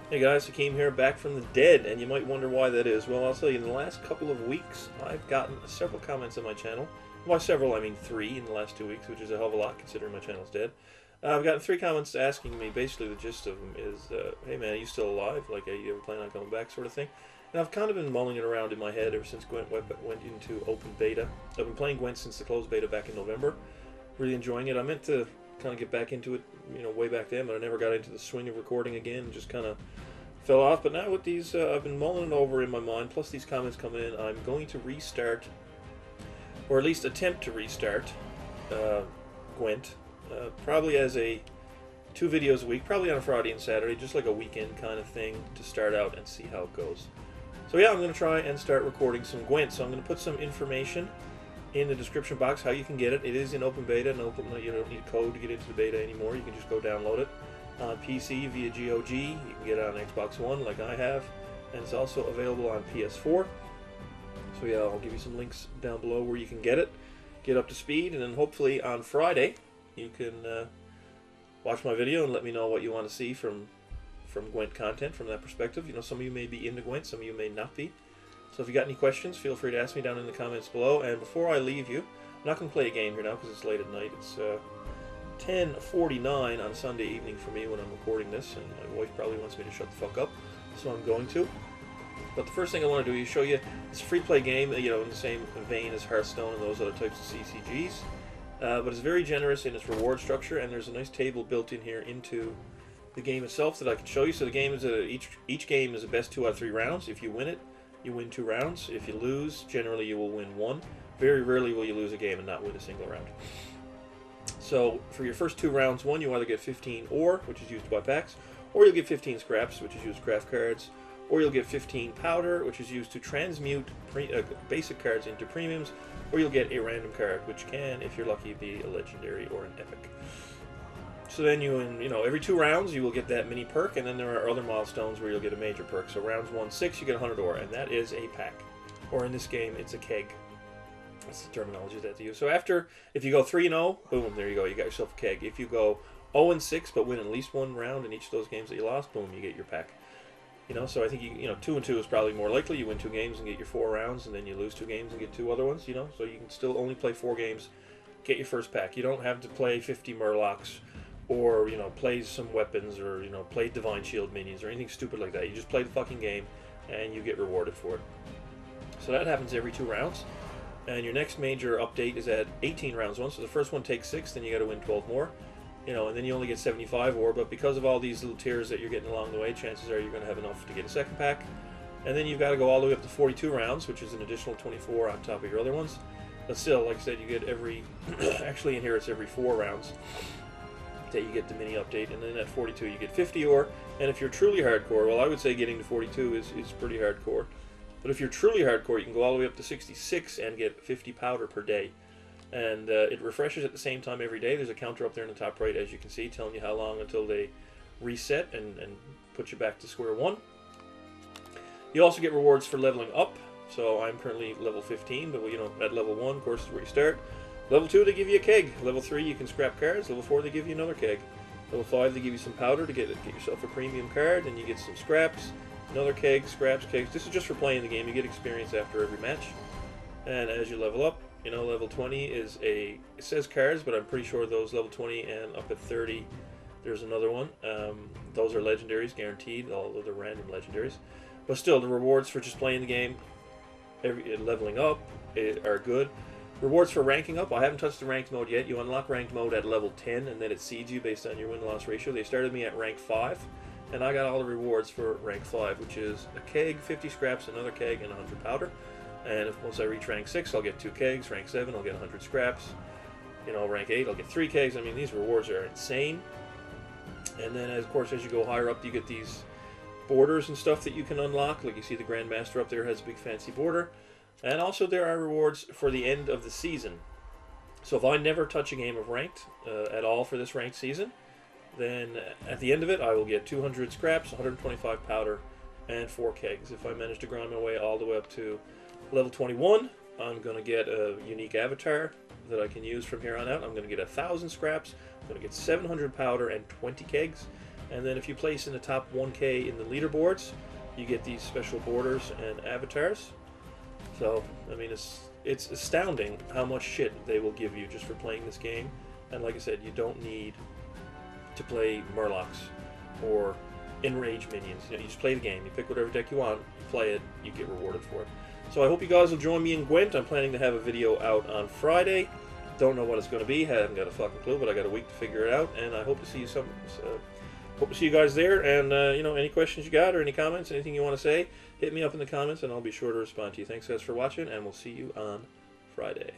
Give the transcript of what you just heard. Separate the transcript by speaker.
Speaker 1: Hey guys, Hakeem here, back from the dead, and you might wonder why that is. Well, I'll tell you, in the last couple of weeks, I've gotten several comments on my channel. By several, I mean 3 in the last 2 weeks, which is a hell of a lot considering my channel's dead. I've gotten 3 comments asking me, basically the gist of them is, hey man, are you still alive? Like, are you ever planning on coming back, sort of thing? And I've kind of been mulling it around in my head ever since Gwent went into open beta. I've been playing Gwent since the closed beta back in November. Really enjoying it. I meant to kind of get back into it, way back then, but I never got into the swing of recording again, and just kind of fell off. But now with these, I've been mulling it over in my mind, plus these comments coming in, I'm going to restart, or at least attempt to restart, Gwent, probably as a 2 videos a week, probably on a Friday and Saturday, just like a weekend kind of thing to start out and see how it goes. So yeah, I'm going to try and start recording some Gwent, so I'm going to put some information in the description box how you can get it. It is in open beta, and you don't need code to get into the beta anymore. You can just go download it on PC via GOG. You can get it on Xbox One like I have, and it's also available on PS4. So yeah, I'll give you some links down below where you can get it, get up to speed, and then hopefully on Friday you can watch my video and let me know what you want to see from Gwent content from that perspective. Some of you may be into Gwent, some of you may not be. So if you got any questions, feel free to ask me down in the comments below. And before I leave you, I'm not going to play a game here now because it's late at night. It's 10:49 on Sunday evening for me when I'm recording this, and my wife probably wants me to shut the fuck up, so I'm going to. But the first thing I want to do is show you, it's a free-play game, in the same vein as Hearthstone and those other types of CCGs. But it's very generous in its reward structure, and there's a nice table built in here into the game itself that I can show you. So the game is each game is a best 2 out of 3 rounds. If you win it, you win 2 rounds. If you lose, generally you will win 1. Very rarely will you lose a game and not win a single round. So for your first 2 rounds, you either get 15 ore, which is used to buy packs, or you'll get 15 scraps, which is used to craft cards, or you'll get 15 powder, which is used to transmute basic cards into premiums, or you'll get a random card, which can, if you're lucky, be a legendary or an epic. So then every 2 rounds you will get that mini perk, and then there are other milestones where you'll get a major perk. So rounds 1-6 you get 100 ore, and that is a pack, or in this game it's a keg. That's the terminology that they use. So if you go 3-0, boom, there you go, you got yourself a keg. If you go 0-6 but win at least 1 round in each of those games that you lost, boom, you get your pack. So I think 2-2 is probably more likely. You win 2 games and get your 4 rounds, and then you lose 2 games and get 2 other ones. So you can still only play 4 games, get your first pack. You don't have to play 50 Murlocs, or play some weapons, or play Divine Shield minions or anything stupid like that. You just play the fucking game and you get rewarded for it. So that happens every 2 rounds. And your next major update is at 18 rounds 1. So the first one takes 6, then you got to win 12 more. And then you only get 75 ore, but because of all these little tiers that you're getting along the way, chances are you're going to have enough to get a second pack. And then you've got to go all the way up to 42 rounds, which is an additional 24 on top of your other ones. But still, like I said, you get every actually in here it's every 4 rounds that you get the mini update, and then at 42 you get 50 ore. And if you're truly hardcore, well, I would say getting to 42 is pretty hardcore. But if you're truly hardcore, you can go all the way up to 66 and get 50 powder per day. And it refreshes at the same time every day. There's a counter up there in the top right, as you can see, telling you how long until they reset and put you back to square one. You also get rewards for leveling up. So I'm currently level 15, but at level 1, of course, is where you start. Level 2, they give you a keg. Level 3, you can scrap cards. Level 4, they give you another keg. Level 5, they give you some powder to get yourself a premium card, and you get some scraps, another keg, scraps, kegs. This is just for playing the game. You get experience after every match. And as you level up, level 20 is it says cards, but I'm pretty sure those level 20 and up at 30, there's another one. Those are legendaries, guaranteed, although they're random legendaries. But still, the rewards for just playing the game, leveling up, are good. Rewards for ranking up, I haven't touched the ranked mode yet. You unlock ranked mode at level 10, and then it seeds you based on your win-loss ratio. They started me at rank 5, and I got all the rewards for rank 5, which is a keg, 50 scraps, another keg, and 100 powder. And once I reach rank 6, I'll get 2 kegs. Rank 7, I'll get 100 scraps. Rank 8, I'll get 3 kegs. I mean, these rewards are insane. And then, of course, as you go higher up, you get these borders and stuff that you can unlock. Like you see the Grandmaster up there has a big fancy border. And also there are rewards for the end of the season. So if I never touch a game of ranked at all for this ranked season, then at the end of it, I will get 200 scraps, 125 powder, and 4 kegs. If I manage to grind my way all the way up to level 21, I'm going to get a unique avatar that I can use from here on out. I'm going to get 1,000 scraps, I'm going to get 700 powder and 20 kegs. And then if you place in the top 1K in the leaderboards, you get these special borders and avatars. So, I mean, it's astounding how much shit they will give you just for playing this game. And like I said, you don't need to play Murlocs or Enrage minions. You just play the game. You pick whatever deck you want, you play it, you get rewarded for it. So I hope you guys will join me in Gwent. I'm planning to have a video out on Friday. Don't know what it's going to be. Haven't got a fucking clue, but I got a week to figure it out. And I hope to see you hope to see you guys there. And any questions you got or any comments, anything you want to say, hit me up in the comments, and I'll be sure to respond to you. Thanks guys for watching, and we'll see you on Friday.